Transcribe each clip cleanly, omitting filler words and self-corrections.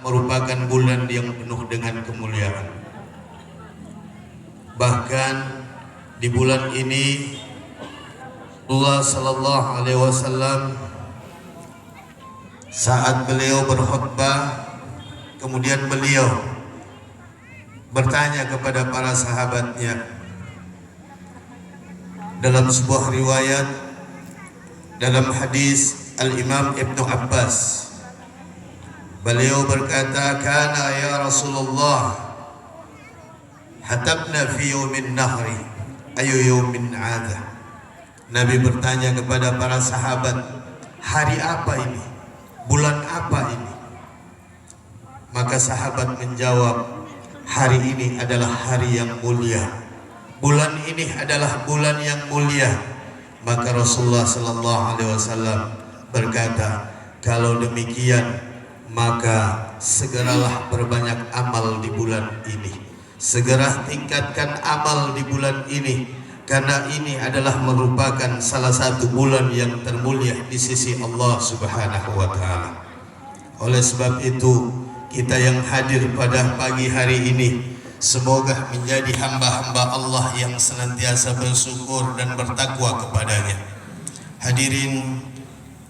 merupakan bulan yang penuh dengan kemuliaan. Bahkan di bulan ini Allah sallallahu alaihi wasallam saat beliau berkhutbah, kemudian beliau bertanya kepada para sahabatnya. Dalam sebuah riwayat, dalam hadis Al-Imam Ibnu Abbas, beliau berkata, "Kana ya Rasulullah hatabna fi yawmin nahri ayu yawmin adha." Nabi bertanya kepada para sahabat, hari apa ini? Bulan apa ini? Maka sahabat menjawab, hari ini adalah hari yang mulia. Bulan ini adalah bulan yang mulia. Maka Rasulullah sallallahu alaihi wasallam berkata, kalau demikian maka segeralah berbanyak amal di bulan ini. Segera tingkatkan amal di bulan ini, karena ini adalah merupakan salah satu bulan yang termulia di sisi Allah Subhanahu wa taala. Oleh sebab itu, kita yang hadir pada pagi hari ini semoga menjadi hamba-hamba Allah yang senantiasa bersyukur dan bertakwa kepadanya. Hadirin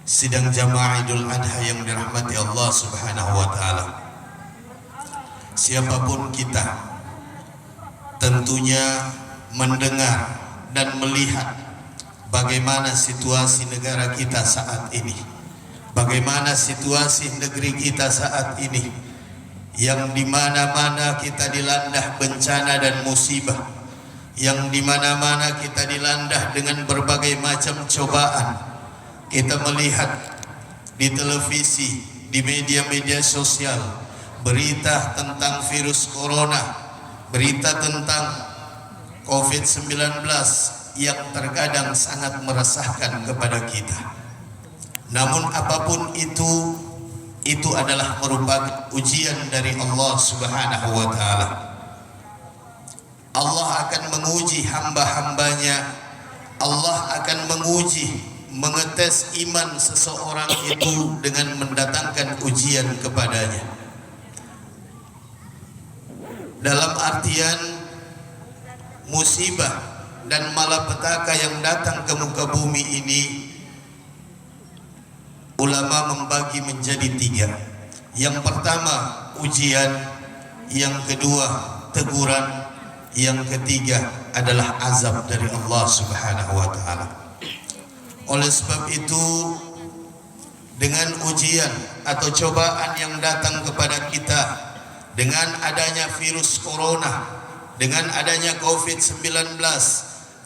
sidang jamaah Idul Adha yang dirahmati Allah Subhanahu wa taala. Siapapun kita tentunya mendengar dan melihat bagaimana situasi negara kita saat ini. Bagaimana situasi negeri kita saat ini, yang di mana-mana kita dilanda bencana dan musibah, yang di mana-mana kita dilanda dengan berbagai macam cobaan. Kita melihat di televisi, di media-media sosial, berita tentang virus corona, berita tentang COVID-19 yang terkadang sangat meresahkan kepada kita. Namun apapun itu adalah merupakan ujian dari Allah Subhanahu wa taala. Allah akan menguji hamba-hambanya. Allah akan menguji, mengetes iman seseorang itu dengan mendatangkan ujian kepadanya. Dalam artian musibah dan malapetaka yang datang ke muka bumi ini, ulama membagi menjadi tiga. Yang pertama ujian, yang kedua teguran, yang ketiga adalah azab dari Allah Subhanahu wa taala. Oleh sebab itu, dengan ujian atau cobaan yang datang kepada kita, dengan adanya virus corona, dengan adanya COVID-19,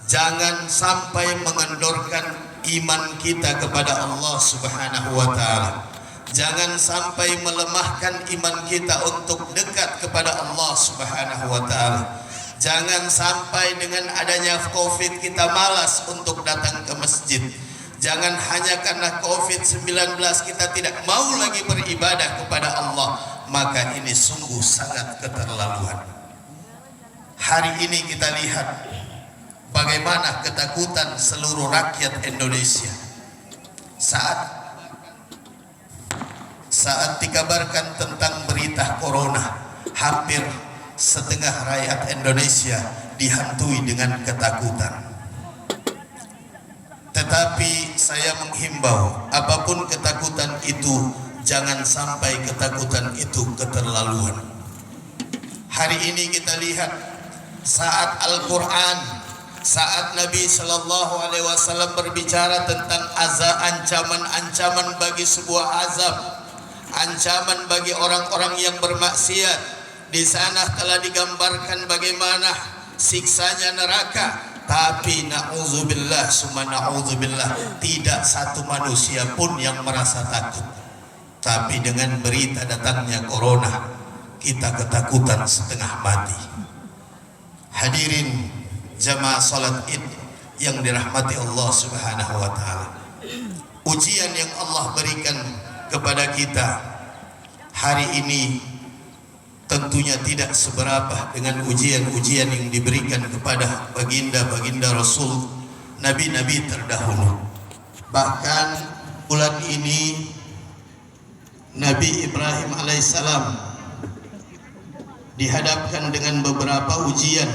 jangan sampai mengendorkan iman kita kepada Allah Subhanahu wa taala. Jangan sampai melemahkan iman kita untuk dekat kepada Allah Subhanahu wa taala. Jangan sampai dengan adanya Covid kita malas untuk datang ke masjid. Jangan hanya karena Covid-19 kita tidak mau lagi beribadah kepada Allah. Maka ini sungguh sangat keterlaluan. Hari ini kita lihat bagaimana ketakutan seluruh rakyat Indonesia saat dikabarkan tentang berita corona. Hampir setengah rakyat Indonesia dihantui dengan ketakutan. Tetapi saya menghimbau, apapun ketakutan itu, jangan sampai ketakutan itu keterlaluan. Hari ini kita lihat saat Al-Quran, saat Nabi Sallallahu Alaihi Wasallam berbicara tentang ancaman-ancaman bagi sebuah azab, ancaman bagi orang-orang yang bermaksiat, di sana telah digambarkan bagaimana siksanya neraka. Tapi na'udzubillah summa na'udzubillah, tidak satu manusia pun yang merasa takut. Tapi dengan berita datangnya corona, kita ketakutan setengah mati. Hadirin jamaah salat Id yang dirahmati Allah Subhanahu wa taala. Ujian yang Allah berikan kepada kita hari ini tentunya tidak seberapa dengan ujian-ujian yang diberikan kepada baginda-baginda Rasul, nabi-nabi terdahulu. Bahkan bulan ini Nabi Ibrahim alaihissalam dihadapkan dengan beberapa ujian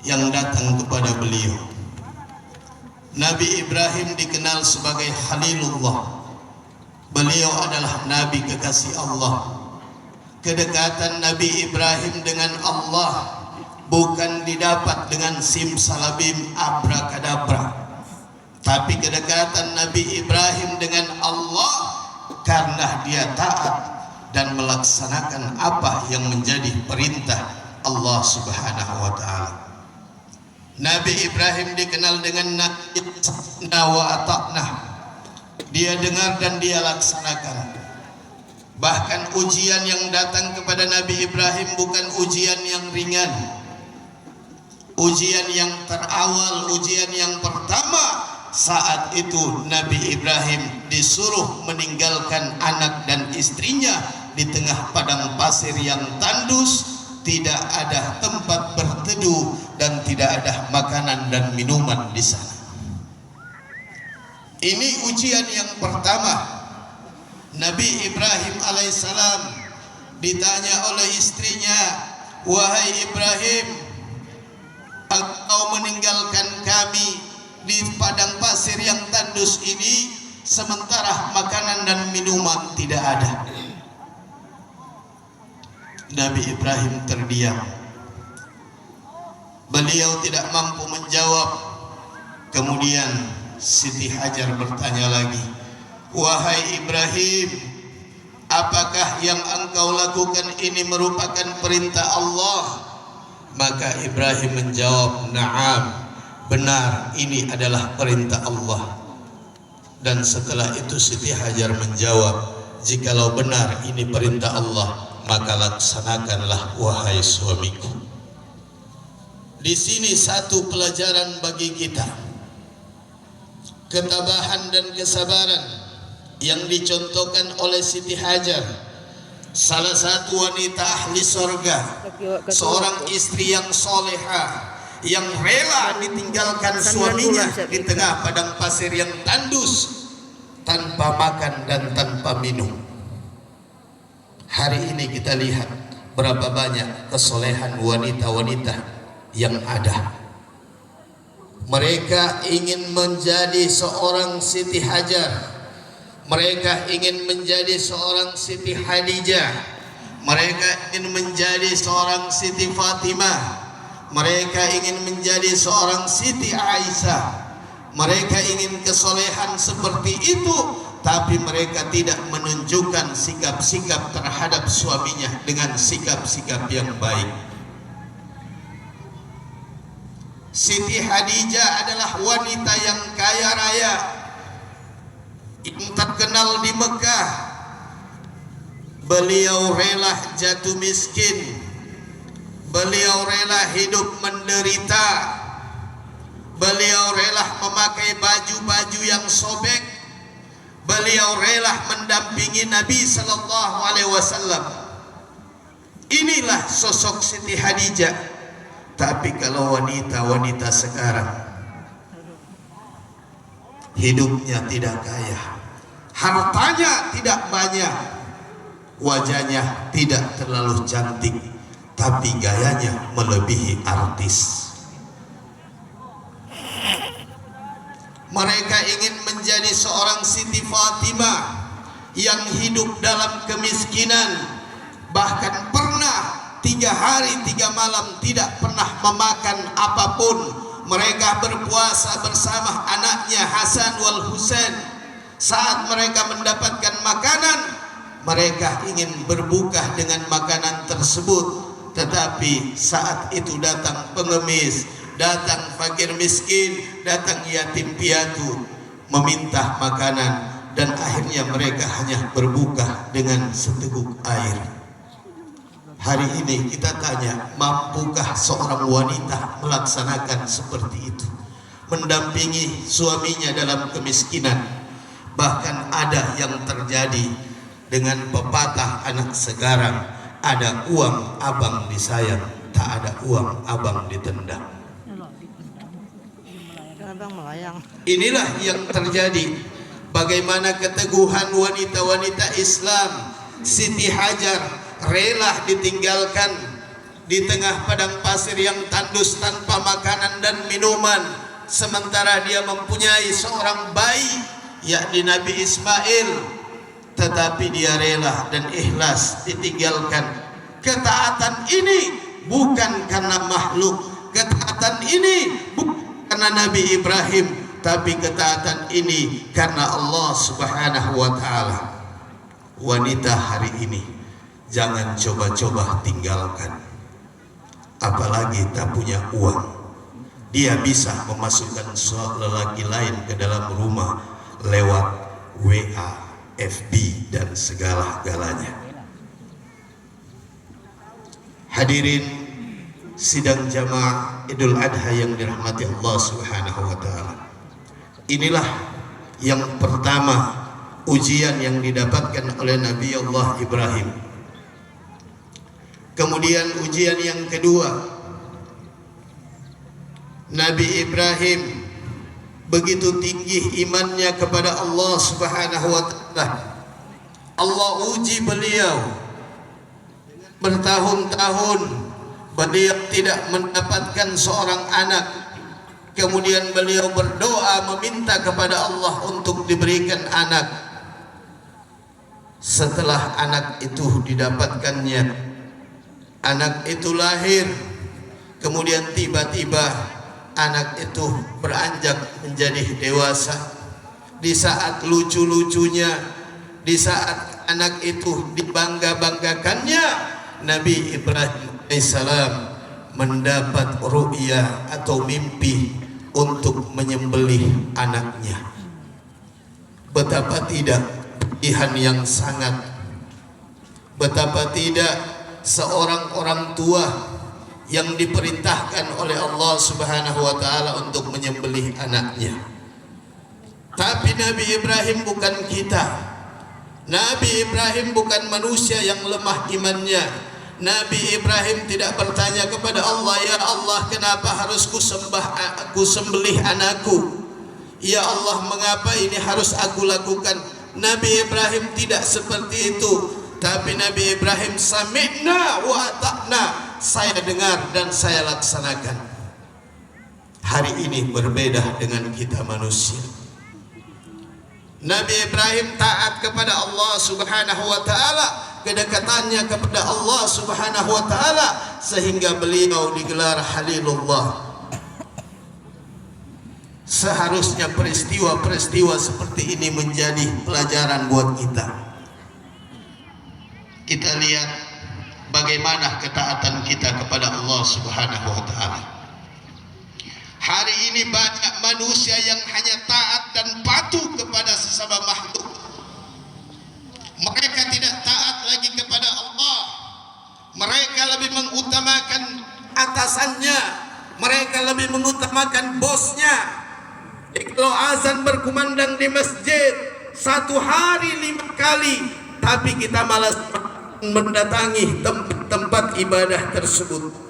yang datang kepada beliau. Nabi Ibrahim dikenal sebagai Khalilullah. Beliau adalah Nabi kekasih Allah. Kedekatan Nabi Ibrahim dengan Allah bukan didapat dengan simsalabim abrakadabra, tapi kedekatan Nabi Ibrahim dengan Allah karena dia taat dan melaksanakan apa yang menjadi perintah Allah Subhanahu wa taala. Nabi Ibrahim dikenal dengan Nabi wa ata'na. Dia dengar dan dia laksanakan. Bahkan ujian yang datang kepada Nabi Ibrahim bukan ujian yang ringan. Ujian yang terawal, ujian yang pertama, saat itu Nabi Ibrahim disuruh meninggalkan anak dan istrinya di tengah padang pasir yang tandus, tidak ada tempat berteduh dan tidak ada makanan dan minuman di sana. Ini ujian yang pertama. Nabi Ibrahim alaihissalam ditanya oleh istrinya, "Wahai Ibrahim, engkau meninggalkan kami di padang pasir yang tandus ini sementara makanan dan minuman tidak ada." Nabi Ibrahim terdiam. Beliau tidak mampu menjawab. Kemudian Siti Hajar bertanya lagi, "Wahai Ibrahim, apakah yang engkau lakukan ini merupakan perintah Allah?" Maka Ibrahim menjawab, "Na'am, benar, ini adalah perintah Allah." Dan setelah itu Siti Hajar menjawab, "Jikalau benar ini perintah Allah, maka laksanakanlah wahai suamiku." Di sini satu pelajaran bagi kita. Ketabahan dan kesabaran yang dicontohkan oleh Siti Hajar, salah satu wanita ahli sorga, seorang istri yang soleha, yang rela ditinggalkan suaminya di tengah padang pasir yang tandus, tanpa makan dan tanpa minum. Hari ini kita lihat berapa banyak kesolehan wanita-wanita yang ada. Mereka ingin menjadi seorang Siti Hajar, mereka ingin menjadi seorang Siti Khadijah, mereka ingin menjadi seorang Siti Fatimah, mereka ingin menjadi seorang Siti Aisyah. Mereka ingin kesolehan seperti itu, tapi mereka tidak menunjukkan sikap-sikap terhadap suaminya dengan sikap-sikap yang baik. Siti Khadijah adalah wanita yang kaya raya, yang terkenal di Mekah. Beliau rela jatuh miskin, beliau rela hidup menderita, beliau rela memakai baju-baju yang sobek, beliau rela mendampingi Nabi sallallahu alaihi wasallam. Inilah sosok Siti Khadijah. Tapi kalau wanita-wanita sekarang hidupnya tidak kaya, hartanya tidak banyak, wajahnya tidak terlalu cantik, tapi gayanya melebihi artis. Mereka ingin menjadi seorang Siti Fatimah yang hidup dalam kemiskinan, bahkan pernah 3 hari 3 malam tidak pernah memakan apapun. Mereka berpuasa bersama anaknya Hasan wal Husain. Saat mereka mendapatkan makanan, mereka ingin berbuka dengan makanan tersebut. Tetapi saat itu datang pengemis, datang fakir miskin, datang yatim piatu meminta makanan, dan akhirnya mereka hanya berbuka dengan seteguk air. Hari ini kita tanya, mampukah seorang wanita melaksanakan seperti itu? Mendampingi suaminya dalam kemiskinan. Bahkan ada yang terjadi dengan pepatah anak sekarang, ada uang abang disayang, tak ada uang abang ditendang. Inilah yang terjadi. bagaimana keteguhan wanita-wanita Islam. Siti Hajar rela ditinggalkan di tengah padang pasir yang tandus tanpa makanan dan minuman, sementara dia mempunyai seorang bayi yakni Nabi Ismail, tetapi dia rela dan ikhlas ditinggalkan. Ketaatan ini bukan karena makhluk, ketaatan ini bukan karena Nabi Ibrahim, tapi ketaatan ini karena Allah Subhanahu wa taala. Wanita hari ini jangan coba-coba tinggalkan, apalagi tak punya uang. Dia bisa memasukkan lelaki lain ke dalam rumah lewat WA, FB dan segala-galanya. Hadirin sidang jamaah Idul Adha yang dirahmati Allah Subhanahu wa taala. Inilah yang pertama ujian yang didapatkan oleh Nabi Allah Ibrahim. Kemudian ujian yang kedua, Nabi Ibrahim begitu tinggi imannya kepada Allah Subhanahu wa taala. Allah uji beliau bertahun-tahun, beliau tidak mendapatkan seorang anak. Kemudian beliau berdoa meminta kepada Allah untuk diberikan anak. Setelah anak itu didapatkannya, anak itu lahir. Kemudian tiba-tiba anak itu beranjak menjadi dewasa. Di saat lucu-lucunya, di saat anak itu dibangga-banggakannya, Nabi Ibrahim alaihissalam mendapat ru'ya atau mimpi untuk menyembelih anaknya. Betapa tidak pilihan yang sangat, betapa tidak seorang orang tua yang diperintahkan oleh Allah Subhanahu wa taala untuk menyembelih anaknya. Tapi Nabi Ibrahim bukan kita. Nabi Ibrahim bukan manusia yang lemah imannya. Nabi Ibrahim tidak bertanya kepada Allah, ya Allah, kenapa harus ku sembelih anakku? Ya Allah, mengapa ini harus aku lakukan? Nabi Ibrahim tidak seperti itu. Tapi Nabi Ibrahim sami'na wa ata'na, saya dengar dan saya laksanakan. Hari ini berbeda dengan kita manusia. Nabi Ibrahim taat kepada Allah Subhanahu wa taala, kedekatannya kepada Allah Subhanahu wa taala, sehingga beliau digelar Halilullah. Seharusnya peristiwa-peristiwa seperti ini menjadi pelajaran buat kita. Kita lihat bagaimana ketaatan kita kepada Allah Subhanahu wa taala. Hari ini banyak manusia yang hanya taat dan patuh kepada sesama makhluk. Mereka tidak taat lagi kepada Allah. Mereka lebih mengutamakan atasannya, mereka lebih mengutamakan bosnya. Kalau azan berkumandang di masjid 1 hari 5 kali, tapi kita malas mendatangi tempat ibadah tersebut.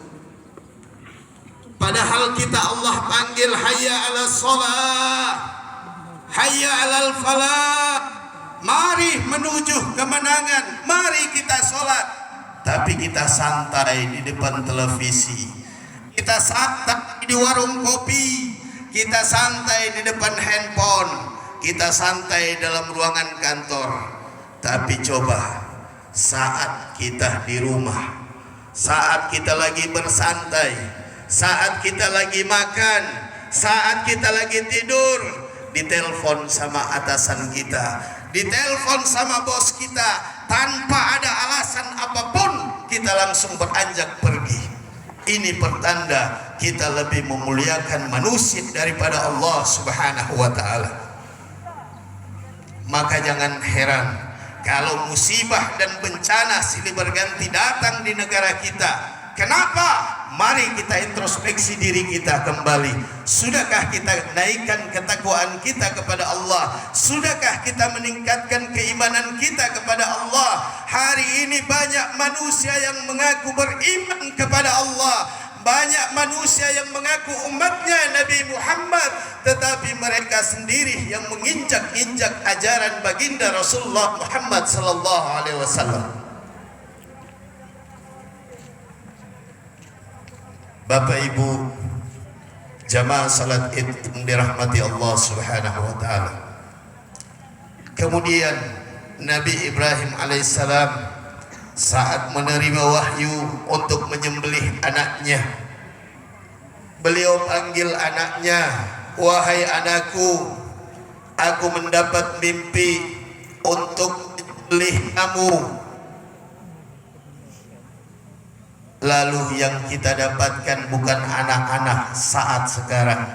Padahal kita Allah panggil hayya 'alas shalah, hayya 'alal falah. Mari menuju kemenangan, mari kita sholat. Tapi kita santai di depan televisi, kita santai di warung kopi, kita santai di depan handphone, kita santai dalam ruangan kantor. Tapi coba saat kita di rumah, saat kita lagi bersantai, saat kita lagi makan, saat kita lagi tidur, ditelepon sama atasan kita, ditelepon sama bos kita, tanpa ada alasan apapun kita langsung beranjak pergi. Ini pertanda kita lebih memuliakan manusia daripada Allah Subhanahu wa taala. Maka jangan heran kalau musibah dan bencana silih berganti datang di negara kita. Kenapa? Mari kita introspeksi diri kita kembali. Sudahkah kita naikkan ketakwaan kita kepada Allah? Sudahkah kita meningkatkan keimanan kita kepada Allah? Hari ini banyak manusia yang mengaku beriman kepada Allah, banyak manusia yang mengaku umatnya Nabi Muhammad, tetapi mereka sendiri yang menginjak-injak ajaran baginda Rasulullah Muhammad sallallahu alaihi wasallam. Bapak Ibu jamaah salat Id yang dirahmati Allah Subhanahu wa taala. Kemudian Nabi Ibrahim alaihissalam saat menerima wahyu untuk menyembelih anaknya, beliau panggil anaknya, "Wahai anakku, aku mendapat mimpi untuk menyembelih kamu." Lalu yang kita dapatkan bukan anak-anak saat sekarang.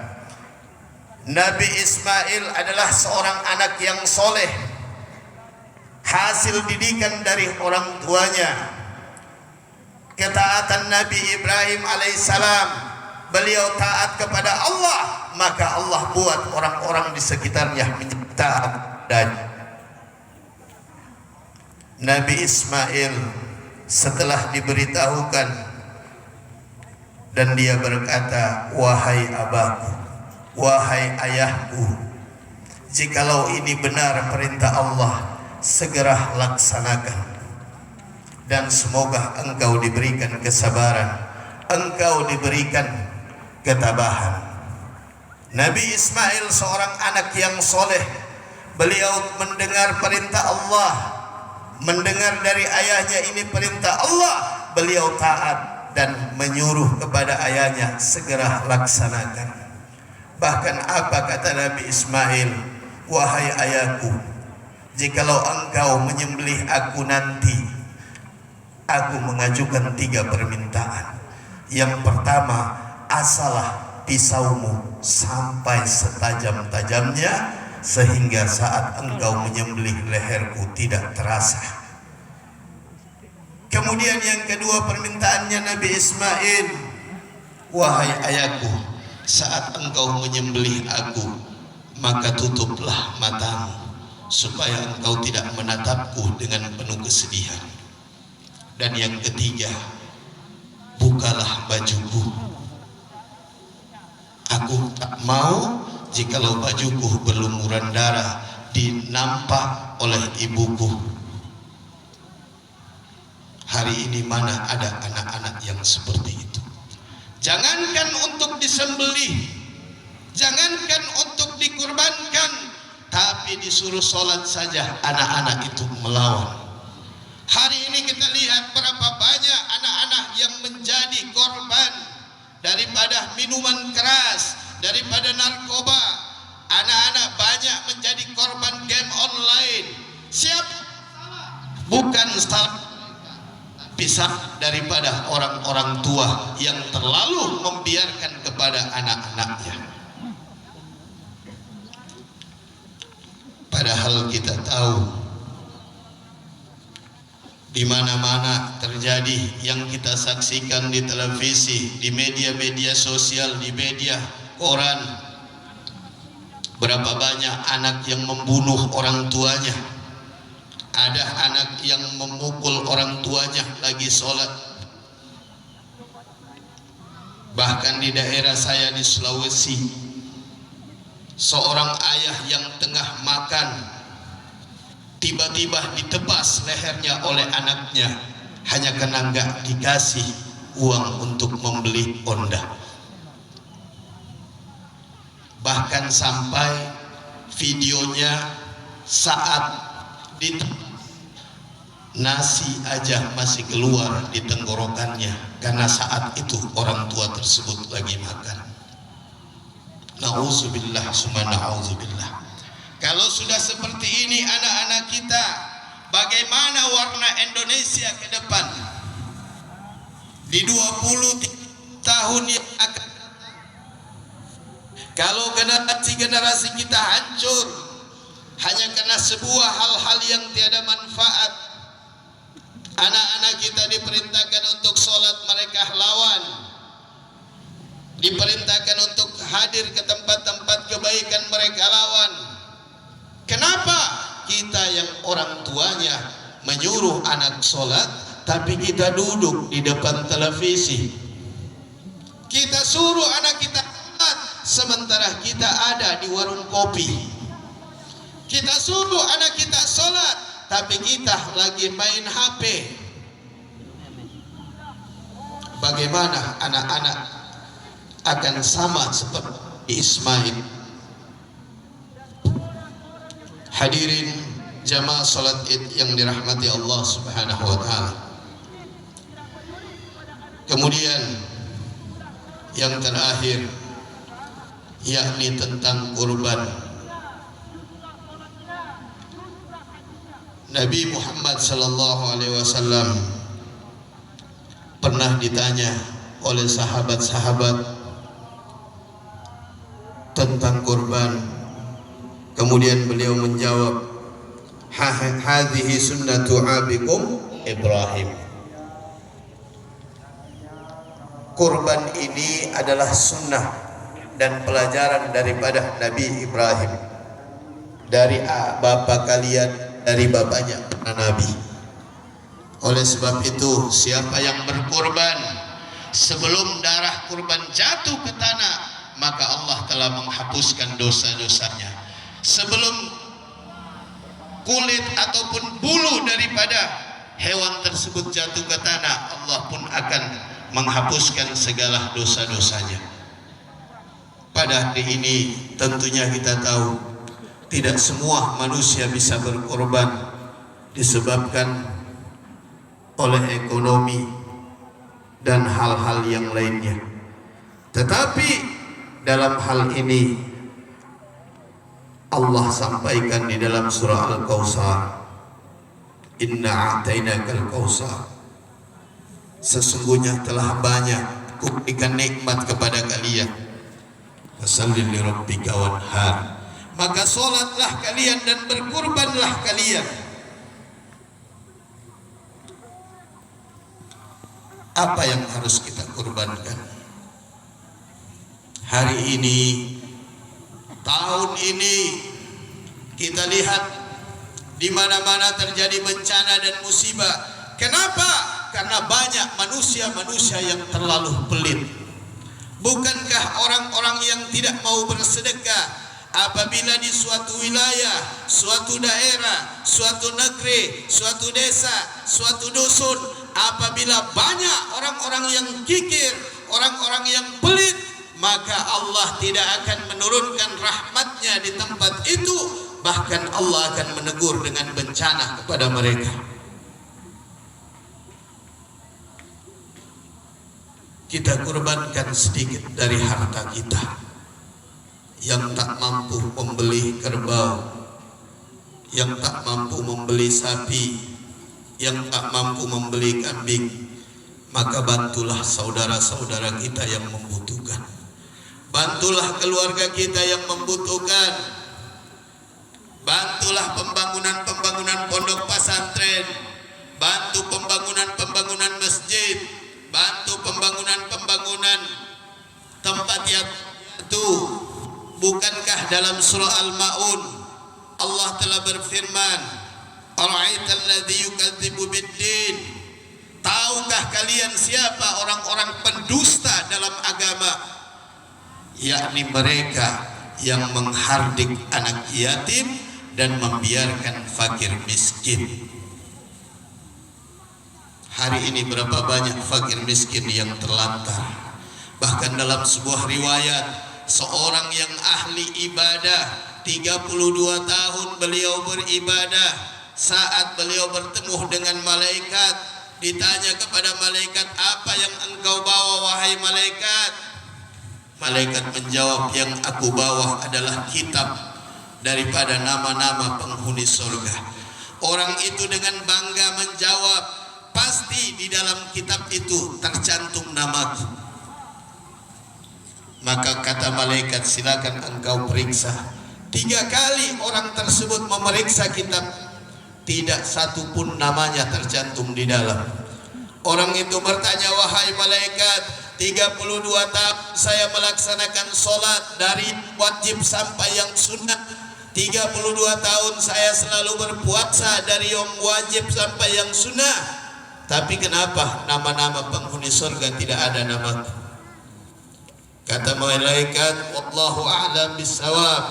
Nabi Ismail adalah seorang anak yang soleh, hasil didikan dari orang tuanya. Ketaatan Nabi Ibrahim alaihissalam, beliau taat kepada Allah, maka Allah buat orang-orang di sekitarnya menjadi taat padanya. Nabi Ismail setelah diberitahukan dan dia berkata, "Wahai abaku, wahai ayahku, jikalau ini benar perintah Allah, segera laksanakan, dan semoga engkau diberikan kesabaran, engkau diberikan ketabahan." Nabi Ismail seorang anak yang soleh, beliau mendengar perintah Allah, mendengar dari ayahnya ini perintah Allah, beliau taat dan menyuruh kepada ayahnya segera laksanakan. Bahkan apa kata Nabi Ismail, "Wahai ayahku, jikalau engkau menyembelih aku nanti, aku mengajukan 3 permintaan. Yang pertama, asalah pisaumu sampai setajam-tajamnya sehingga saat engkau menyembelih leherku tidak terasa." Kemudian yang kedua permintaannya Nabi Ismail, "Wahai ayahku, saat engkau menyembelih aku, maka tutuplah matamu supaya engkau tidak menatapku dengan penuh kesedihan. Dan yang ketiga, bukalah bajuku. Aku tak mau jikalau bajuku berlumuran darah dinampak oleh ibuku." Hari ini mana ada anak-anak yang seperti itu? Jangankan untuk disembelih, jangankan untuk dikurbankan, tapi disuruh sholat saja anak-anak itu melawan. Hari ini kita lihat berapa banyak anak-anak yang menjadi korban daripada minuman keras, daripada narkoba. Anak-anak banyak menjadi korban game online. Siapa? Bukan salah, pisah daripada orang-orang tua yang terlalu membiarkan kepada anak-anaknya. Padahal kita tahu di mana-mana terjadi yang kita saksikan di televisi, di media-media sosial, di media koran, berapa banyak anak yang membunuh orang tuanya. Ada anak yang memukul orang tuanya lagi sholat. Bahkan di daerah saya di Sulawesi, seorang ayah yang tengah makan tiba-tiba ditebas lehernya oleh anaknya hanya karena nggak dikasih uang untuk membeli Honda. Bahkan sampai videonya saat nasi aja masih keluar di tenggorokannya karena saat itu orang tua tersebut lagi makan. Na'udzubillah summa na'udzubillah. Kalau sudah seperti ini anak-anak kita, bagaimana warna Indonesia ke depan? Di 20 tahun yang akan, kalau generasi kita hancur hanya karena sebuah hal-hal yang tiada manfaat. Anak-anak kita diperintahkan untuk sholat, mereka lawan. Diperintahkan untuk hadir ke tempat-tempat kebaikan, mereka lawan. Kenapa? Kita yang orang tuanya menyuruh anak sholat, tapi kita duduk di depan televisi. Kita suruh anak kita sholat sementara kita ada di warung kopi. Kita suruh anak kita sholat tapi kita lagi main HP. Bagaimana anak-anak akan sama seperti Ismail? Hadirin jamaah salat Id yang dirahmati Allah Subhanahu wa taala. Kemudian yang terakhir yakni tentang kurban. Nabi Muhammad sallallahu alaihi wasallam pernah ditanya oleh sahabat-sahabat tentang kurban. Kemudian beliau menjawab, hadhihi sunnatu abikum Ibrahim. Kurban ini adalah sunnah dan pelajaran daripada Nabi Ibrahim, dari bapak kalian, dari bapaknya Nabi. Oleh sebab itu, siapa yang berkurban sebelum darah kurban jatuh ke tanah, maka Allah telah menghapuskan dosa-dosanya. Sebelum kulit ataupun bulu daripada hewan tersebut jatuh ke tanah, Allah pun akan menghapuskan segala dosa-dosanya. Pada hari ini tentunya kita tahu tidak semua manusia bisa berkorban disebabkan oleh ekonomi dan hal-hal yang lainnya. Tetapi dalam hal ini Allah sampaikan di dalam surah Al-Kautsar, inna a'tainakal kautsar, sesungguhnya telah banyak kuberikan nikmat kepada kalian, fasalli li rabbika wanhar, maka salatlah kalian dan berkurbanlah kalian. Apa yang harus kita kurbankan hari ini, tahun ini? Kita lihat di mana-mana terjadi bencana dan musibah. Kenapa? Karena banyak manusia-manusia yang terlalu pelit. Bukankah orang-orang yang tidak mau bersedekah apabila di suatu wilayah, suatu daerah, suatu negeri, suatu desa, suatu dusun, apabila banyak orang-orang yang kikir, orang-orang yang pelit, maka Allah tidak akan menurunkan rahmatnya di tempat itu, bahkan Allah akan menegur dengan bencana kepada mereka. Kita kurbankan sedikit dari harta kita. Yang tak mampu membeli kerbau, yang tak mampu membeli sapi, yang tak mampu membeli kambing, maka bantulah saudara-saudara kita yang membutuhkan. Bantulah keluarga kita yang membutuhkan. Bantulah pembangunan-pembangunan pondok pesantren, bantu pembangunan-pembangunan masjid, bantu pembangunan-pembangunan tempat yang itu. Bukankah dalam surah Al-Maun Allah telah berfirman, ara'aital ladzi yukadzibu biddin, tahukah kalian siapa orang-orang pendusta dalam agama? Yakni mereka yang menghardik anak yatim dan membiarkan fakir miskin. Hari ini berapa banyak fakir miskin yang terlantar. Bahkan dalam sebuah riwayat, seorang yang ahli ibadah 32 tahun beliau beribadah, saat beliau bertemu dengan malaikat, ditanya kepada malaikat, apa yang engkau bawa wahai malaikat? Malaikat menjawab, yang aku bawa adalah kitab daripada nama-nama penghuni surga. Orang itu dengan bangga menjawab, pasti di dalam kitab itu tercantum namaku. Maka kata malaikat, silakan engkau periksa. 3 kali orang tersebut memeriksa kitab, tidak satu pun namanya tercantum di dalam. Orang itu bertanya, wahai malaikat, 32 tahun saya melaksanakan sholat dari wajib sampai yang sunnah. 32 tahun saya selalu berpuasa dari yang wajib sampai yang sunnah. Tapi kenapa nama-nama penghuni surga tidak ada namaku? Kata malaikat, wallahu a'lam bissawab.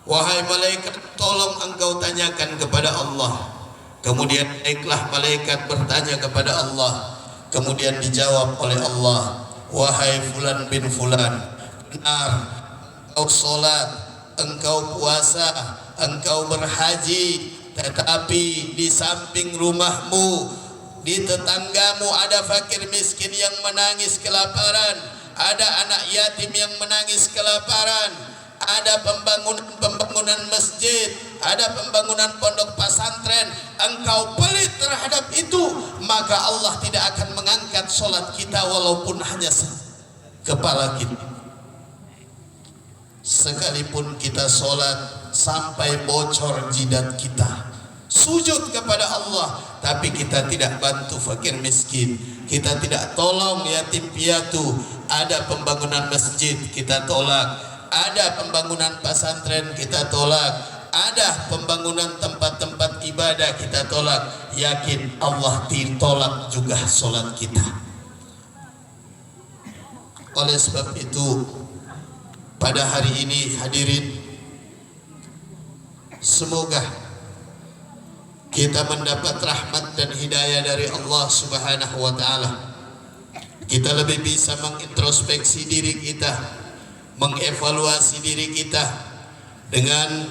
Wahai malaikat, tolong engkau tanyakan kepada Allah. Kemudian naiklah malaikat bertanya kepada Allah. Kemudian dijawab oleh Allah, wahai fulan bin fulan, benar engkau sholat, engkau puasa, engkau berhaji, tetapi di samping rumahmu, di tetanggamu ada fakir miskin yang menangis kelaparan, ada anak yatim yang menangis kelaparan, ada pembangunan masjid, ada pembangunan pondok pesantren. Engkau pelit terhadap itu, maka Allah tidak akan mengangkat sholat kita walaupun hanya kepala kita. Sekalipun kita sholat sampai bocor jidat kita, sujud kepada Allah, tapi kita tidak bantu fakir miskin, kita tidak tolong yatim piatu. Ada pembangunan masjid kita tolak, ada pembangunan pesantren kita tolak, ada pembangunan tempat-tempat ibadah kita tolak. Yakin Allah ditolak juga sholat kita. Oleh sebab itu, pada hari ini hadirin, semoga kita mendapat rahmat dan hidayah dari Allah Subhanahu wa ta'ala. Kita lebih bisa mengintrospeksi diri kita, mengevaluasi diri kita. Dengan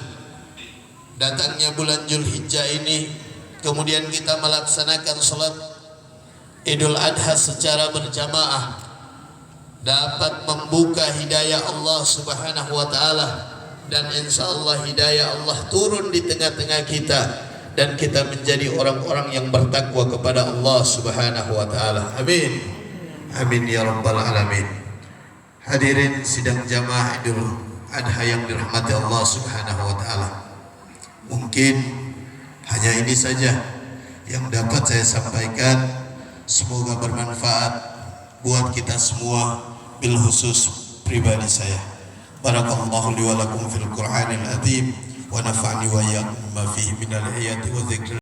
datangnya bulan Zulhijjah ini, kemudian kita melaksanakan sholat Idul Adha secara berjamaah, dapat membuka hidayah Allah Subhanahu wa ta'ala, dan insya Allah hidayah Allah turun di tengah-tengah kita, dan kita menjadi orang-orang yang bertakwa kepada Allah Subhanahu wa ta'ala. Amin. Amin ya rabbal alamin. Hadirin sidang jamaah Idul Adha yang dirahmati Allah Subhanahu wa ta'ala, mungkin hanya ini saja yang dapat saya sampaikan. Semoga bermanfaat buat kita semua, bil khusus pribadi saya. Barakallahu li wa lakum fil Qur'anil azim wa nafa'ni wa iyyakum bima fihi minal ayati wa dzikr.